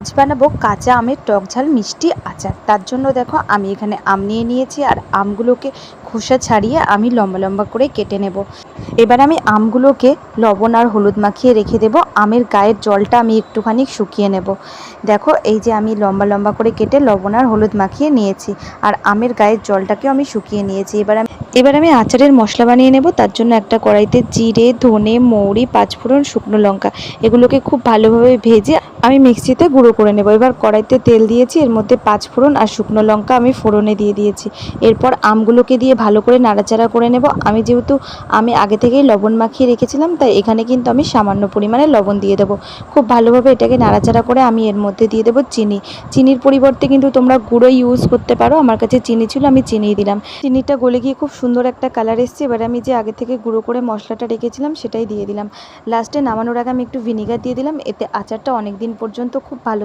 আজ বানাবো কাঁচা আমের টক ঝাল মিষ্টি আচার। তার জন্য দেখো আমি এখানে আম নিয়ে নিয়েছি, আর আমগুলোকে খোসা ছাড়িয়ে আমি লম্বা লম্বা করে কেটে নেব। এবার আমি আমগুলোকে লবণ আর হলুদ মাখিয়ে রেখে দেব। আমের গায়ের জলটা আমি একটুখানি শুকিয়ে নেব। দেখো এই যে আমি লম্বা লম্বা করে কেটে লবণ আর হলুদ মাখিয়ে নিয়েছি, আর আমের গায়ের জলটাকেও আমি শুকিয়ে নিয়েছি। এবার আমি আচারের মশলা বানিয়ে নেব। তার জন্য একটা কড়াইতে জিরে, ধনে, মৌরি, পাঁচফোড়ন, শুকনো লঙ্কা এগুলোকে খুব ভালোভাবে ভেজে আমি মিক্সিতে গুঁড়ো করে নেব। এবার কড়াইতে তেল দিয়েছি, এর মধ্যে পাঁচফোড়ন আর শুকনো লঙ্কা আমি ফোড়নে দিয়ে দিয়েছি। এরপর আমগুলোকে দিয়ে ভালো করে নাড়াচাড়া করে নেব। আমি আগে থেকেই লবণ মাখিয়ে রেখেছিলাম, তাই এখানে কিন্তু আমি সামান্য পরিমাণে লবণ দিয়ে দেবো। খুব ভালোভাবে এটাকে নাড়াচাড়া করে আমি এর মধ্যে দিয়ে দেবো চিনি। চিনির পরিবর্তে কিন্তু তোমরা গুঁড়ো ইউজ করতে পারো। আমার কাছে চিনি ছিল, আমি চিনি দিলাম। চিনিটা গলে গিয়ে খুব সুন্দর একটা কালার এসছে। এবার আমি যে আগে থেকে গুঁড়ো করে মশলাটা রেখেছিলাম সেটাই দিয়ে দিলাম। লাস্টে নামানোর আগে আমি একটু ভিনিগার দিয়ে দিলাম, এতে আচারটা অনেক দিন পর্যন্ত খুব ভালো